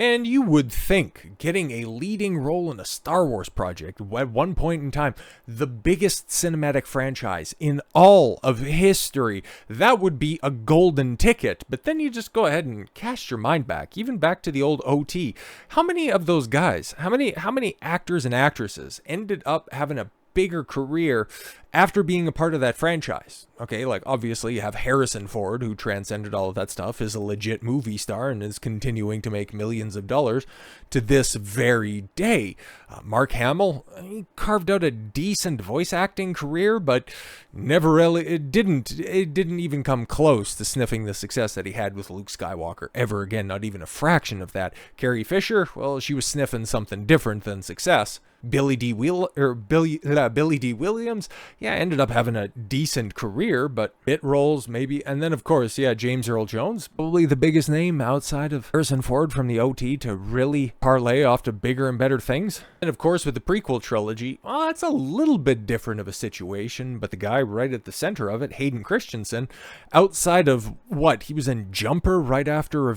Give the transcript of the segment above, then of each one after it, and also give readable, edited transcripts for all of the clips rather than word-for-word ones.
And you would think getting a leading role in a Star Wars project, at one point in time, the biggest cinematic franchise in all of history, that would be a golden ticket. But then you just go ahead and cast your mind back, even back to the old OT. How many of those guys, how many actors and actresses ended up having a bigger career after being a part of that franchise? Okay, like obviously you have Harrison Ford, who transcended all of that stuff, is a legit movie star and is continuing to make millions of dollars to this very day. Mark Hamill, he carved out a decent voice acting career, but never really, it didn't even come close to sniffing the success that he had with Luke Skywalker ever again, not even a fraction of that. Carrie Fisher, well, she was sniffing something different than success. Billy D. Williams, yeah, ended up having a decent career, but bit roles maybe. And then, of course, yeah, James Earl Jones, probably the biggest name outside of Harrison Ford from the OT to really parlay off to bigger and better things. And of course, with the prequel trilogy, well, it's a little bit different of a situation, but the guy right at the center of it, Hayden Christensen, outside of what, he was in Jumper right after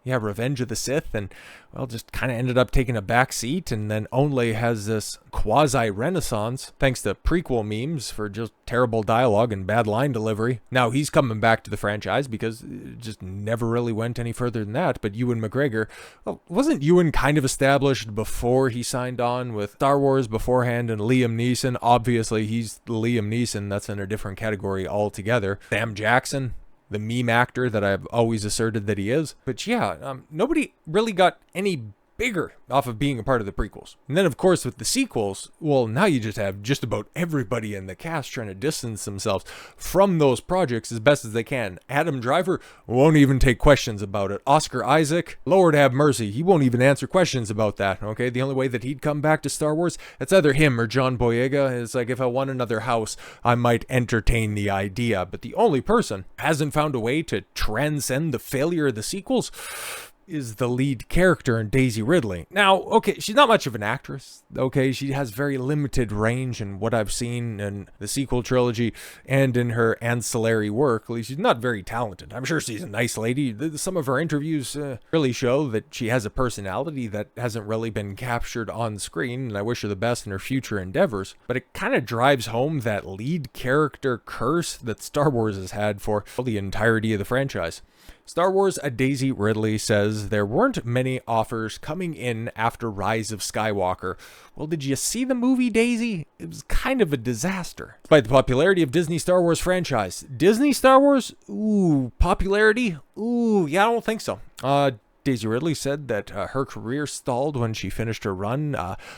Revenge of the Sith, and well, just kind of ended up taking a back seat, and then only has this quasi-renaissance thanks to prequel memes for just terrible dialogue and bad line delivery. Now he's coming back to the franchise because it just never really went any further than that. But Ewan McGregor, well, wasn't Ewan kind of established before he signed on with Star Wars beforehand? And Liam Neeson, obviously he's Liam Neeson, that's in a different category altogether. Sam Jackson, the meme actor that I've always asserted that he is. But yeah, nobody really got any bigger off of being a part of the prequels. And then, of course, with the sequels, well, now you just have just about everybody in the cast trying to distance themselves from those projects as best as they can. Adam Driver won't even take questions about it. Oscar Isaac, Lord have mercy, he won't even answer questions about that, okay? The only way that he'd come back to Star Wars, it's either him or John Boyega. It's like, if I won another house, I might entertain the idea. But the only person who hasn't found a way to transcend the failure of the sequels is the lead character in Daisy Ridley. Now, okay, she's not much of an actress, okay? She has very limited range in what I've seen in the sequel trilogy and in her ancillary work. At least she's not very talented. I'm sure she's a nice lady. Some of her interviews really show that she has a personality that hasn't really been captured on screen, and I wish her the best in her future endeavors. But it kind of drives home that lead character curse that Star Wars has had for the entirety of the franchise. Star Wars Daisy Ridley says there weren't many offers coming in after Rise of Skywalker. Well, did you see the movie, Daisy? It was kind of a disaster. Despite the popularity of Disney Star Wars franchise. Disney Star Wars? Ooh, popularity? Ooh, yeah, I don't think so. Daisy Ridley said that her career stalled when she finished her run,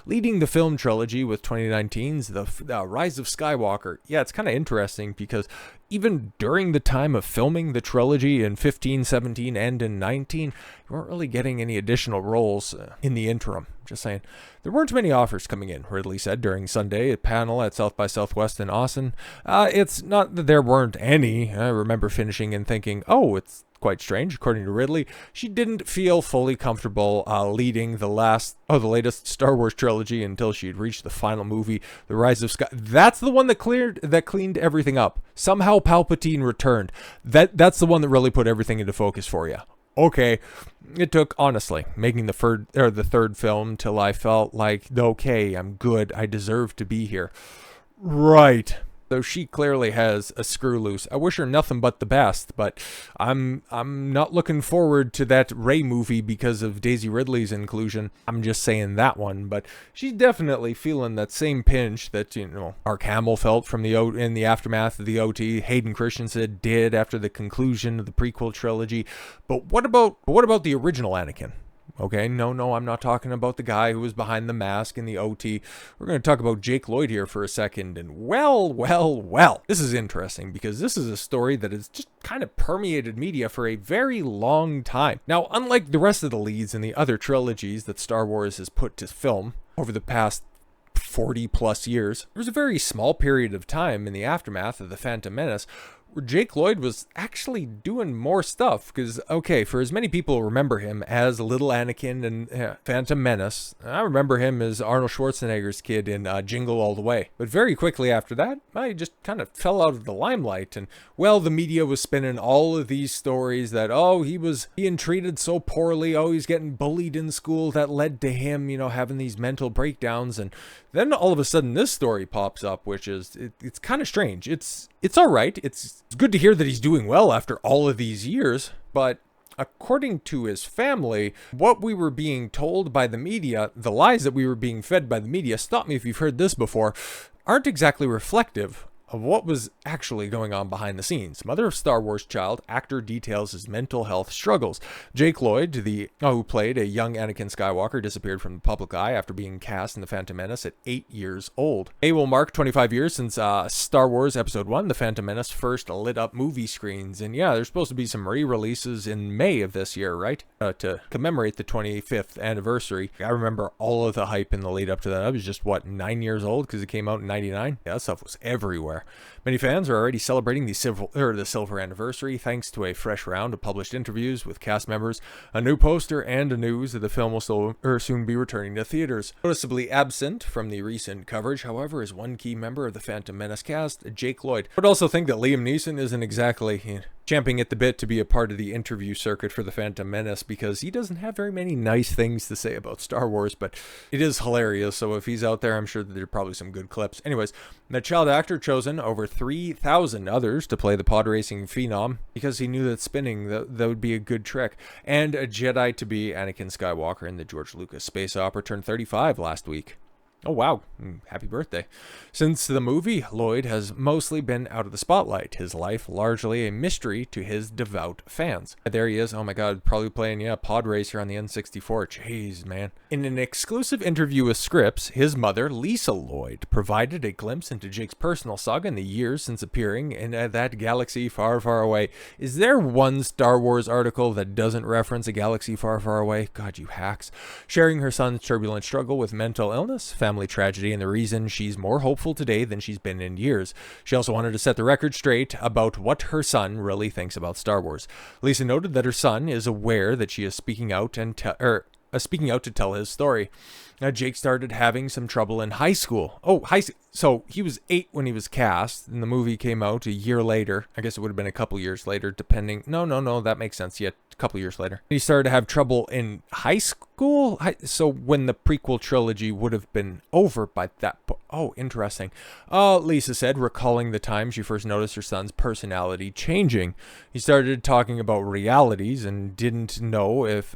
leading the film trilogy with 2019's The Rise of Skywalker. Yeah, it's kind of interesting because even during the time of filming the trilogy in 15, 17, and in 19, you weren't really getting any additional roles in the interim. Just saying. There weren't many offers coming in, Ridley said during Sunday at panel at South by Southwest in Austin. It's not that there weren't any. I remember finishing and thinking, oh, it's quite strange. According to Ridley, she didn't feel fully comfortable leading the latest Star Wars trilogy until she had reached the final movie, The Rise of Sky. That's the one that cleaned everything up. Somehow Palpatine returned. That's the one that really put everything into focus for you. Okay, it took, honestly, making the third film till I felt like, okay, I'm good. I deserve to be here. Right. Though she clearly has a screw loose. I wish her nothing but the best, but I'm not looking forward to that Rey movie because of Daisy Ridley's inclusion. I'm just saying that one, but she's definitely feeling that same pinch that, Mark Hamill felt from in the aftermath of the OT, Hayden Christensen did after the conclusion of the prequel trilogy. But what about the original Anakin? Okay, no, I'm not talking about the guy who was behind the mask in the OT. We're going to talk about Jake Lloyd here for a second. And well, this is interesting because this is a story that has just kind of permeated media for a very long time. Now, unlike the rest of the leads in the other trilogies that Star Wars has put to film over the past 40 plus years, there was a very small period of time in the aftermath of the Phantom Menace Jake Lloyd was actually doing more stuff. Because, okay, for as many people who remember him as little Anakin in Phantom Menace, I remember him as Arnold Schwarzenegger's kid in Jingle All the Way. But very quickly after that, I just kind of fell out of the limelight. And, well, the media was spinning all of these stories that, oh, he was being treated so poorly. Oh, he's getting bullied in school. That led to him, having these mental breakdowns. And then all of a sudden this story pops up, which is, it's kind of strange. It's all right. It's good to hear that he's doing well after all of these years, but according to his family, what we were being told by the media, the lies that we were being fed by the media, stop me if you've heard this before, aren't exactly reflective of what was actually going on behind the scenes. Mother of Star Wars child, actor details his mental health struggles. Jake Lloyd, who played a young Anakin Skywalker, disappeared from the public eye after being cast in The Phantom Menace at 8 years old. It will mark 25 years since Star Wars Episode 1, The Phantom Menace, first lit up movie screens. And yeah, there's supposed to be some re-releases in May of this year, right? To commemorate the 25th anniversary. I remember all of the hype in the lead up to that. I was just, 9 years old because it came out in 99? Yeah, that stuff was everywhere. Many fans are already celebrating the silver anniversary thanks to a fresh round of published interviews with cast members, a new poster, and news that the film will soon be returning to theaters. Noticeably absent from the recent coverage, however, is one key member of the Phantom Menace cast, Jake Lloyd. I would also think that Liam Neeson isn't exactly champing at the bit to be a part of the interview circuit for the Phantom Menace because he doesn't have very many nice things to say about Star Wars, but it is hilarious, so if he's out there, I'm sure that there are probably some good clips. Anyways, the child actor chosen over 3,000 others to play the pod racing phenom because he knew that spinning that would be a good trick, and a Jedi to be Anakin Skywalker in the George Lucas space opera turned 35 last week. Oh, wow. Happy birthday. Since the movie, Lloyd has mostly been out of the spotlight, his life largely a mystery to his devout fans. There he is. Oh my god, probably playing, pod racer on the N64. Jeez, man. In an exclusive interview with Scripps, his mother, Lisa Lloyd, provided a glimpse into Jake's personal saga in the years since appearing in that galaxy far, far away. Is there one Star Wars article that doesn't reference a galaxy far, far away? God, you hacks. Sharing her son's turbulent struggle with mental illness, family tragedy, and the reason she's more hopeful today than she's been in years. She also wanted to set the record straight about what her son really thinks about Star Wars. Lisa noted that her son is aware that she is speaking out to tell his story. Jake started having some trouble in high school. So he was 8 when he was cast, and the movie came out a year later. I guess it would have been a couple years later, depending. No, that makes sense. Yeah, a couple years later. He started to have trouble in high school. So when the prequel trilogy would have been over by that point. Oh, interesting. Lisa said, recalling the time she first noticed her son's personality changing. He started talking about realities and didn't know if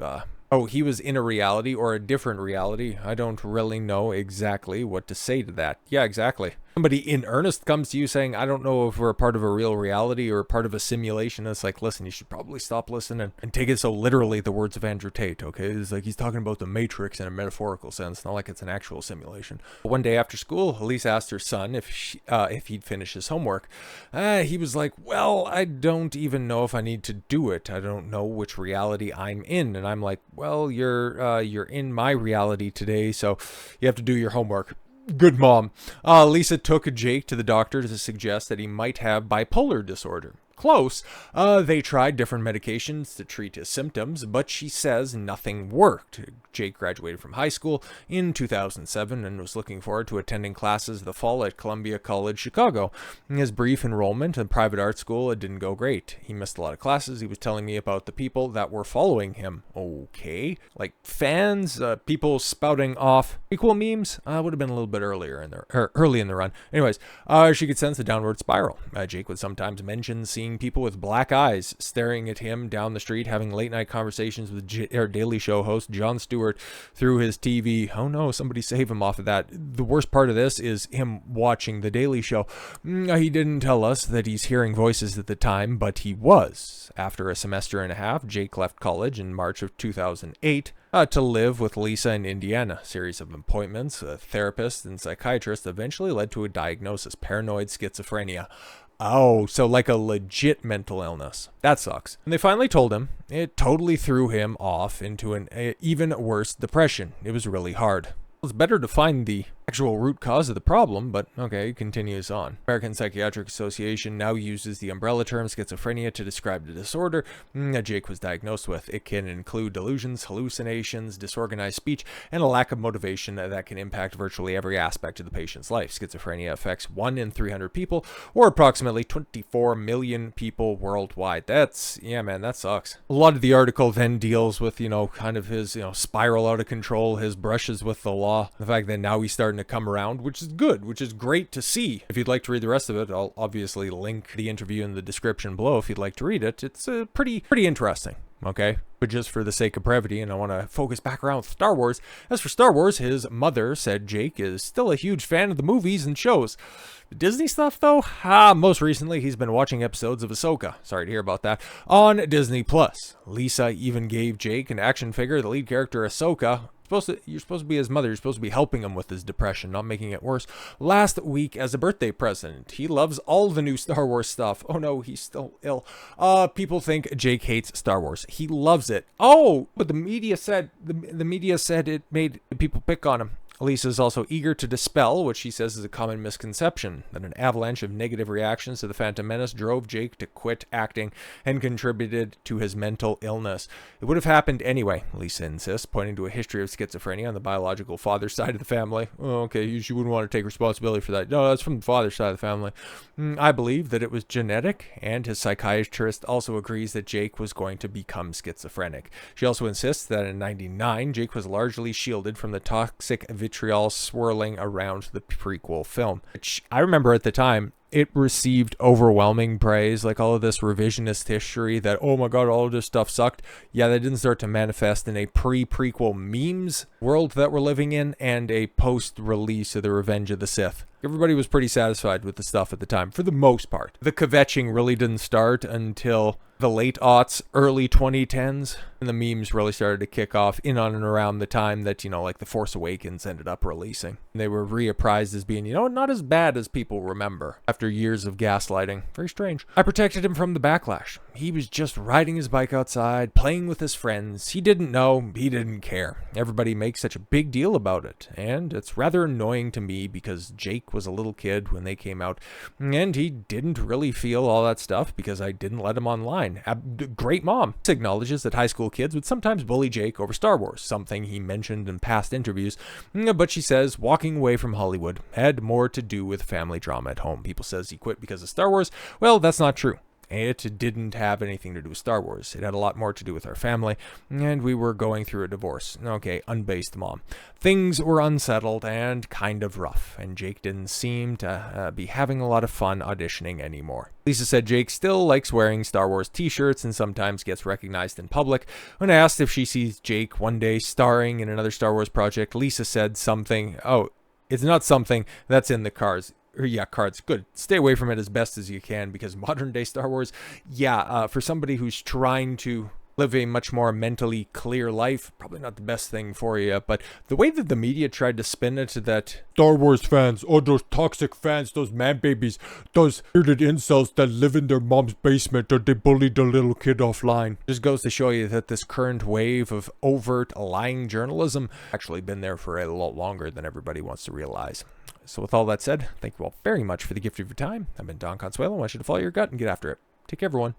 he was in a reality or a different reality. I don't really know exactly what to say to that. Yeah, exactly. Somebody in earnest comes to you saying, I don't know if we're a part of a real reality or a part of a simulation. It's like, listen, you should probably stop listening and take it so literally, the words of Andrew Tate, okay? It's like he's talking about the Matrix in a metaphorical sense, not like it's an actual simulation. One day after school, Elise asked her son if he'd finish his homework. He was like, well, I don't even know if I need to do it. I don't know which reality I'm in. And I'm like, well, you're in my reality today, so you have to do your homework. Good mom. Lisa took Jake to the doctor to suggest that he might have bipolar disorder. Close. They tried different medications to treat his symptoms, but she says nothing worked. Jake graduated from high school in 2007 and was looking forward to attending classes the fall at Columbia College, Chicago. In his brief enrollment in private art school, it didn't go great. He missed a lot of classes. He was telling me about the people that were following him. Okay. Like fans, people spouting off prequel memes. Would have been a little bit early in the run. Anyways, she could sense a downward spiral. Jake would sometimes mention seeing people with black eyes staring at him down the street, having late night conversations with Daily Show host Jon Stewart through his TV. Oh no, somebody save him off of that. The worst part of this is him watching the Daily Show. He didn't tell us that he's hearing voices at the time, but he was. After a semester and a half, Jake left college in March of 2008 to live with Lisa in Indiana. A series of appointments, a therapist and psychiatrist eventually led to a diagnosis: paranoid schizophrenia. Oh, so like a legit mental illness. That sucks. And they finally told him. It totally threw him off into an even worse depression. It was really hard. It's better to find the actual root cause of the problem, but okay, it continues on. American Psychiatric Association now uses the umbrella term schizophrenia to describe the disorder that Jake was diagnosed with. It can include delusions, hallucinations, disorganized speech, and a lack of motivation that can impact virtually every aspect of the patient's life. Schizophrenia affects 1 in 300 people, or approximately 24 million people worldwide. Yeah, man, that sucks. A lot of the article then deals with, kind of his, spiral out of control, his brushes with the law, the fact that now he's starting to come around, which is good, which is great to see. If you'd like to read the rest of it, I'll obviously link the interview in the description below if you'd like to read it. It's pretty interesting. Okay, but just for the sake of brevity, and I want to focus back around with Star Wars. As for Star Wars, his mother said Jake is still a huge fan of the movies and shows. The Disney stuff, though? Most recently, he's been watching episodes of Ahsoka. Sorry to hear about that. On Disney Plus. Lisa even gave Jake an action figure, the lead character Ahsoka. You're supposed to be his mother. You're supposed to be helping him with his depression, not making it worse. Last week as a birthday present. He loves all the new Star Wars stuff. Oh no, he's still ill. People think Jake hates Star Wars. He loves it. Oh, but the media said it made people pick on him. Lisa is also eager to dispel what she says is a common misconception, that an avalanche of negative reactions to the Phantom Menace drove Jake to quit acting and contributed to his mental illness. It would have happened anyway, Lisa insists, pointing to a history of schizophrenia on the biological father's side of the family. Oh, okay, you wouldn't want to take responsibility for that. No, that's from the father's side of the family. I believe that it was genetic, and his psychiatrist also agrees that Jake was going to become schizophrenic. She also insists that in '99, Jake was largely shielded from the toxic vitriol swirling around the prequel film, which I remember at the time it received overwhelming praise, like all of this revisionist history that, oh my god, all of this stuff sucked. Yeah, that didn't start to manifest in a pre-prequel memes world that we're living in and a post-release of The Revenge of the Sith. Everybody was pretty satisfied with the stuff at the time, for the most part. The kvetching really didn't start until the late aughts, early 2010s, and the memes really started to kick off in on and around the time that, like The Force Awakens ended up releasing. And they were reapprised as being, not as bad as people remember after years of gaslighting. Very strange. I protected him from the backlash. He was just riding his bike outside, playing with his friends. He didn't know, he didn't care. Everybody makes such a big deal about it, and it's rather annoying to me because Jake was a little kid when they came out, and he didn't really feel all that stuff because I didn't let him online. Great mom. This acknowledges that high school kids would sometimes bully Jake over Star Wars, something he mentioned in past interviews, but she says walking away from Hollywood had more to do with family drama at home. People says he quit because of Star Wars. Well, that's not true. It didn't have anything to do with Star Wars. It had a lot more to do with our family, and we were going through a divorce. Okay, unbased mom. Things were unsettled and kind of rough, and Jake didn't seem to be having a lot of fun auditioning anymore. Lisa said Jake still likes wearing Star Wars t-shirts and sometimes gets recognized in public. When asked if she sees Jake one day starring in another Star Wars project, Lisa said something, it's not something that's in the cards. Cards. Good. Stay away from it as best as you can because modern day Star Wars, for somebody who's trying to live a much more mentally clear life, probably not the best thing for you. But the way that the media tried to spin it that Star Wars fans, those toxic fans, those man babies, those bearded incels that live in their mom's basement or they bullied a little kid offline, just goes to show you that this current wave of overt lying journalism actually been there for a lot longer than everybody wants to realize. So with all that said, thank you all very much for the gift of your time. I've been Don Consuelo. I want you to follow your gut and get after it. Take care, everyone.